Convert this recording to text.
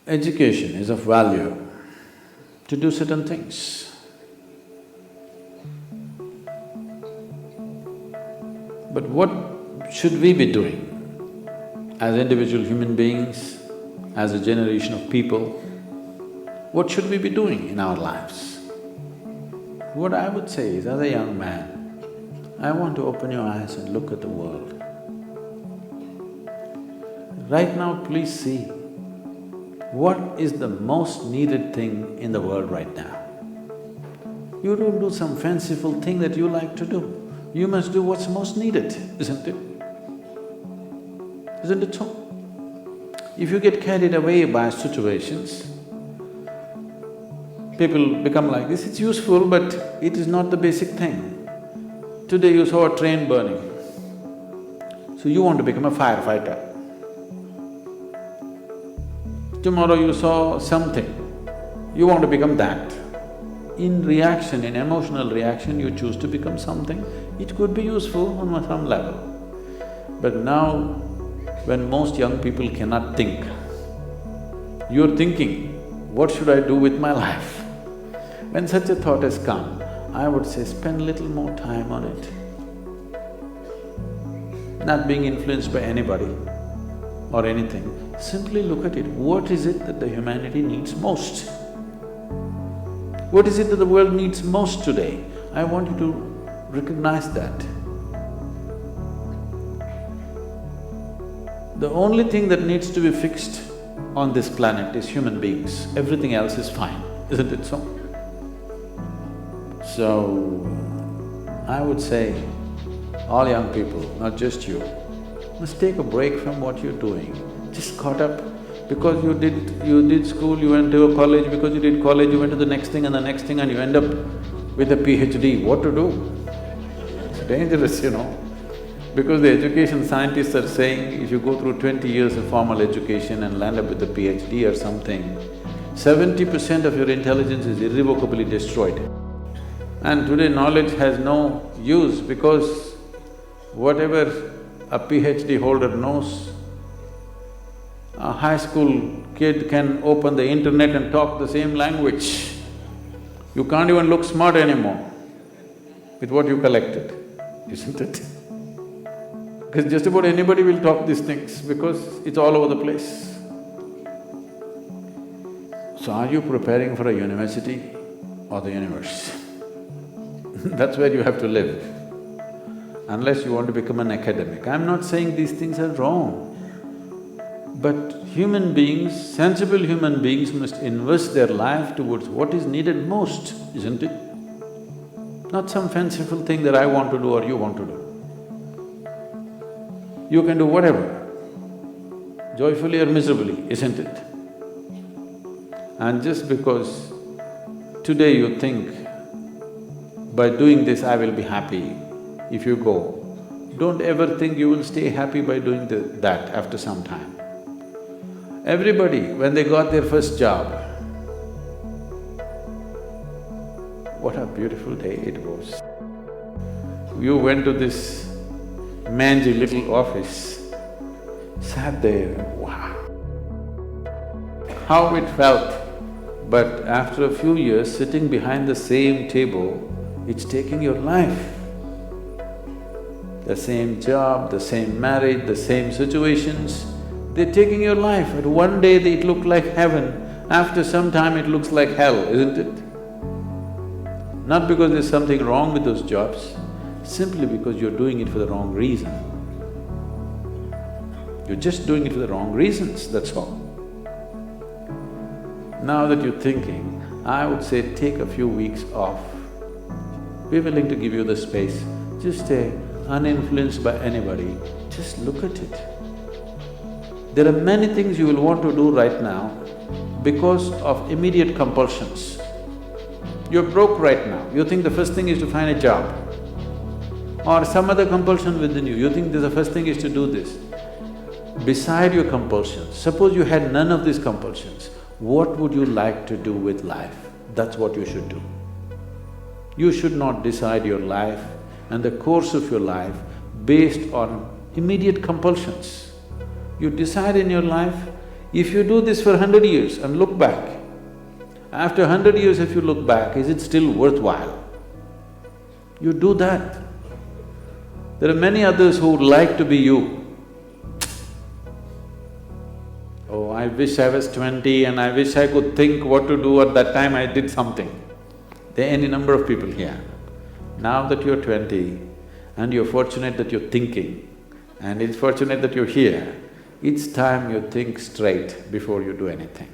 Education is of value to do certain things. But what should we be doing as individual human beings, as a generation of people? What should we be doing in our lives? What I would say is, as a young man, I want to open your eyes and look at the world. Right now, please see, what is the most needed thing in the world right now? You don't do some fanciful thing that you like to do. You must do what's most needed, isn't it? Isn't it so? If you get carried away by situations, people become like this, it's useful but it is not the basic thing. Today you saw a train burning, so you want to become a firefighter. Tomorrow you saw something, you want to become that. In reaction, in emotional reaction, you choose to become something. It could be useful on some level. But now, when most young people cannot think, you're thinking, what should I do with my life? When such a thought has come, I would say spend a little more time on it. Not being influenced by anybody or anything, simply look at it. What is it that the humanity needs most? What is it that the world needs most today? I want you to recognize that. The only thing that needs to be fixed on this planet is human beings. Everything else is fine, isn't it so? So, I would say, all young people, not just you, must take a break from what you're doing. Just caught up because you did school, you went to a college, because you did college, you went to the next thing and the next thing and you end up with a PhD. What to do? It's dangerous, you know. Because the education scientists are saying if you go through 20 years of formal education and land up with a PhD or something, 70% of your intelligence is irrevocably destroyed. And today knowledge has no use because whatever a PhD holder knows, a high school kid can open the internet and talk the same language. You can't even look smart anymore with what you collected, isn't it? Because just about anybody will talk these things because it's all over the place. So are you preparing for a university or the universe? That's where you have to live, unless you want to become an academic. I'm not saying these things are wrong, but human beings, sensible human beings must invest their life towards what is needed most, isn't it? Not some fanciful thing that I want to do or you want to do. You can do whatever, joyfully or miserably, isn't it? And just because today you think, by doing this I will be happy, if you go, don't ever think you will stay happy by doing that after some time. Everybody, when they got their first job, what a beautiful day it was. You went to this mangy little office, sat there, wow, how it felt. But after a few years, sitting behind the same table, it's taking your life. The same job, the same marriage, the same situations, they're taking your life. And one day it looked like heaven, after some time it looks like hell, isn't it? Not because there's something wrong with those jobs, simply because you're doing it for the wrong reason. You're just doing it for the wrong reasons, that's all. Now that you're thinking, I would say take a few weeks off. We're willing to give you the space. Just stay uninfluenced by anybody, just look at it. There are many things you will want to do right now because of immediate compulsions. You're broke right now, you think the first thing is to find a job. Or some other compulsion within you, you think the first thing is to do this. Beside your compulsions, suppose you had none of these compulsions, what would you like to do with life? That's what you should do. You should not decide your life and the course of your life based on immediate compulsions. You decide in your life If you do this for 100 years and look back, after 100 years if you look back, is it still worthwhile? You do that. There are many others who would like to be you. Oh, I wish I was 20 and I wish I could think what to do at that time, I did something. There are any number of people here. Now that you're 20 and you're fortunate that you're thinking and it's fortunate that you're here, it's time you think straight before you do anything.